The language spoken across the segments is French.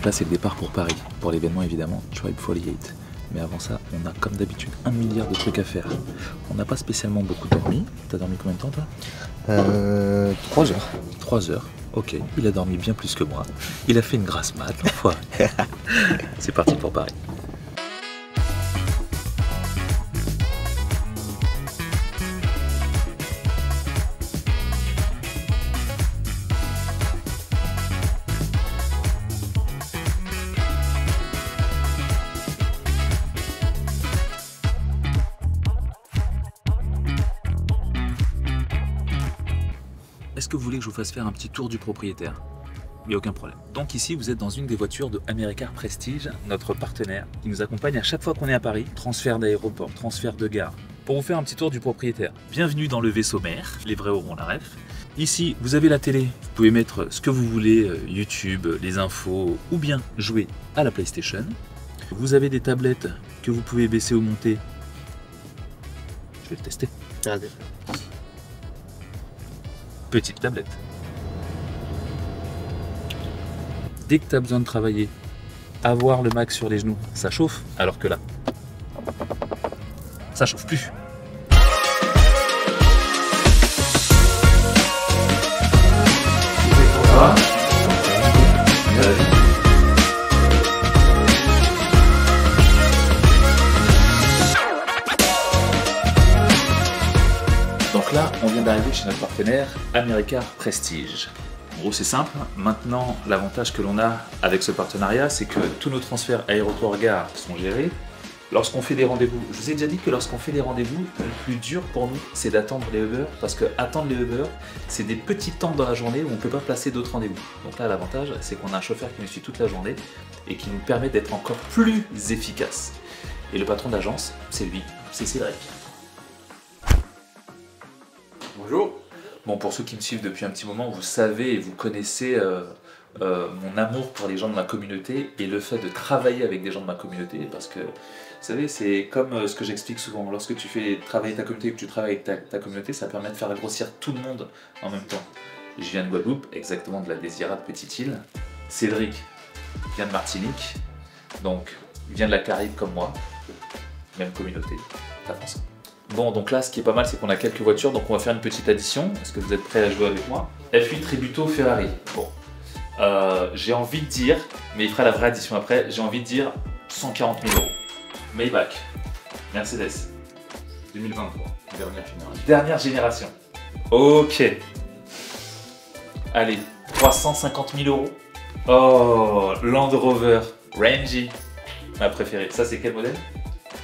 Là, c'est le départ pour Paris, pour l'événement évidemment Tribe 48. Mais avant ça, on a comme d'habitude 1 milliard de trucs à faire. On n'a pas spécialement beaucoup dormi. T'as dormi combien de temps toi? 3 heures. 3 heures, ok. Il a dormi bien plus que moi. Il a fait une grasse mat, l'enfoiré. C'est parti pour Paris. Est-ce que vous voulez que je vous fasse faire un petit tour du propriétaire? Il n'y a aucun problème. Donc ici, vous êtes dans une des voitures de Americar Prestige, notre partenaire, qui nous accompagne à chaque fois qu'on est à Paris. Transfert d'aéroport, transfert de gare. Pour vous faire un petit tour du propriétaire. Bienvenue dans le vaisseau mère, les vrais auront la ref. Ici, vous avez la télé. Vous pouvez mettre ce que vous voulez, YouTube, les infos, ou bien jouer à la PlayStation. Vous avez des tablettes que vous pouvez baisser ou monter. Je vais le tester. Regardez. Petite tablette. Dès que tu as besoin de travailler, avoir le Mac sur les genoux, ça chauffe, alors que là, ça chauffe plus. Donc là, on vient d'arriver chez notre partenaire Americar Prestige. En gros, c'est simple. Maintenant, l'avantage que l'on a avec ce partenariat, c'est que tous nos transferts aéroport-gare sont gérés. Lorsqu'on fait des rendez-vous, je vous ai déjà dit que lorsqu'on fait des rendez-vous, le plus dur pour nous, c'est d'attendre les Uber, parce que attendre les Uber, c'est des petits temps dans la journée où on ne peut pas placer d'autres rendez-vous. Donc là, l'avantage, c'est qu'on a un chauffeur qui nous suit toute la journée et qui nous permet d'être encore plus efficace. Et le patron d'agence, c'est lui, c'est Cédric. Bonjour. Bon, pour ceux qui me suivent depuis un petit moment, vous savez et vous connaissez mon amour pour les gens de ma communauté et le fait de travailler avec des gens de ma communauté, parce que, vous savez, c'est comme ce que j'explique souvent, lorsque tu fais travailler ta communauté et que tu travailles avec ta communauté, ça permet de faire grossir tout le monde en même temps. Je viens de Guadeloupe, exactement de la désirable petite île. Cédric vient de Martinique, donc il vient de la Caraïbe comme moi, même communauté, t'as pensé. Bon, donc là, ce qui est pas mal, c'est qu'on a quelques voitures, donc on va faire une petite addition. Est-ce que vous êtes prêts à jouer avec moi? F8 Tributo Ferrari. Bon, j'ai envie de dire, mais il fera la vraie addition après, j'ai envie de dire 140 000 €. Maybach, Mercedes. 2023, dernière génération. Dernière génération. Ok. Allez, 350 000 €. Oh, Land Rover, Rangy, ma préférée. Ça, c'est quel modèle?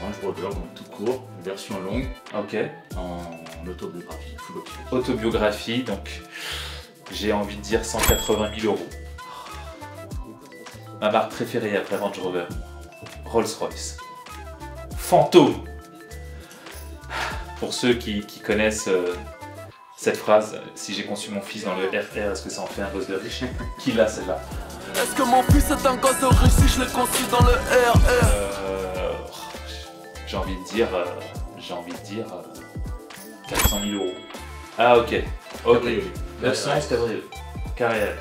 Range Rover, donc tout court, version longue, Ok. en autobiographie, full option. Autobiographie, donc j'ai envie de dire 180 000 €. Ma marque préférée après Range Rover, Rolls-Royce. Fantôme. Pour ceux qui connaissent cette phrase, si j'ai conçu mon fils dans le RR, est-ce que ça en fait un gosse de riche? Qui l'a celle-là? Est-ce que mon fils est un gosse de riche si je l'ai conçu dans le RR? J'ai envie de dire 400 000 €. Ah ok. Ok. 911 cabriolet. Carrière.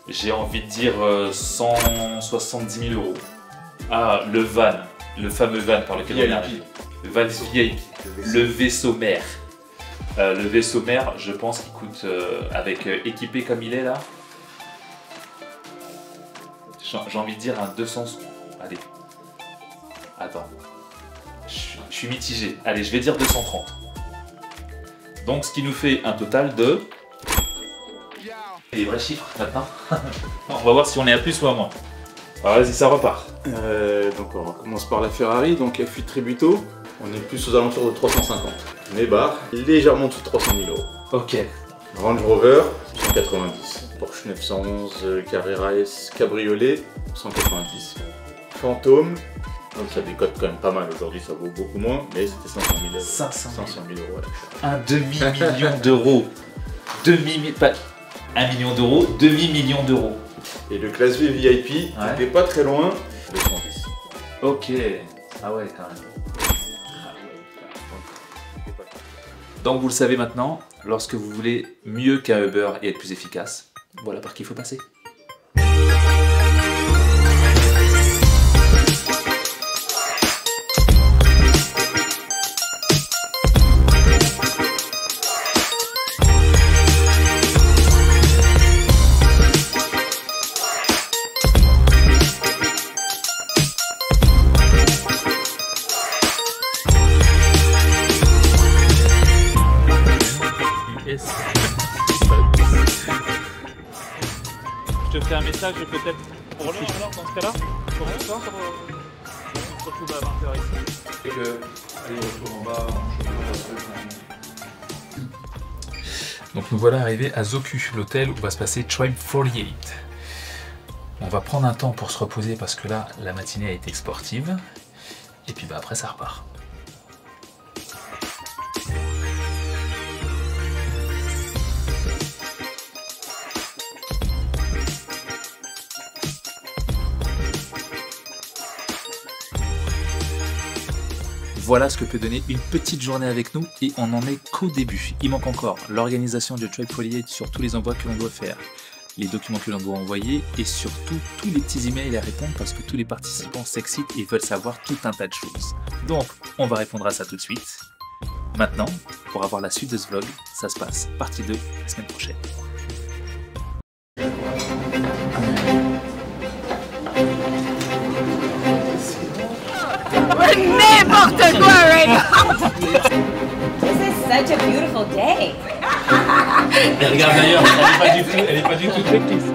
J'ai envie de dire 170 000 €. Ah, le van. Le fameux van par lequel on arrive. Le van VIP. Le vaisseau mère. Le vaisseau mère, je pense qu'il coûte, avec équipé comme il est là, j'ai envie de dire un 200... Allez. Attends. Je suis mitigé. Allez, je vais dire 230. Donc, ce qui nous fait un total de... Les vrais chiffres, maintenant. On va voir si on est à plus ou à moins. Alors, vas-y, ça repart. Donc on commence par la Ferrari, donc F8 Tributo, on est plus aux alentours de 350. Maybach, légèrement en dessous de 300 000 €. Ok. Range Rover, 190. Porsche 911 Carrera S Cabriolet, 190. Fantôme, donc ça décote quand même pas mal, aujourd'hui ça vaut beaucoup moins, mais c'était 500 000 €. 500 000 €, ouais. Un demi-million d'euros. Pas 1 million d'euros, demi-million d'euros. Et le classe V VIP, Ouais. c'était pas très loin, 210. Ok. Ah ouais, quand même. Donc vous le savez maintenant, lorsque vous voulez mieux qu'un Uber et être plus efficace, voilà par qui il faut passer. Yes. Je te ferai un message peut-être pour l'heure alors dans ce cas-là. Pour ce soir, on se retrouve à 20h ici. Et que, allez, retour en bas, donc nous voilà arrivés à Zoku, l'hôtel où va se passer Tribe 48. On va prendre un temps pour se reposer parce que là, la matinée a été sportive. Et puis bah après ça repart. Voilà ce que peut donner une petite journée avec nous et on n'en est qu'au début. Il manque encore l'organisation du Tribe 48 sur tous les envois que l'on doit faire, les documents que l'on doit envoyer et surtout tous les petits emails à répondre parce que tous les participants s'excitent et veulent savoir tout un tas de choses. Donc on va répondre à ça tout de suite. Maintenant, pour avoir la suite de ce vlog, ça se passe partie 2 la semaine prochaine. N'importe quoi right now. This is such a beautiful day. Et regarde d'ailleurs, elle est pas du tout triste.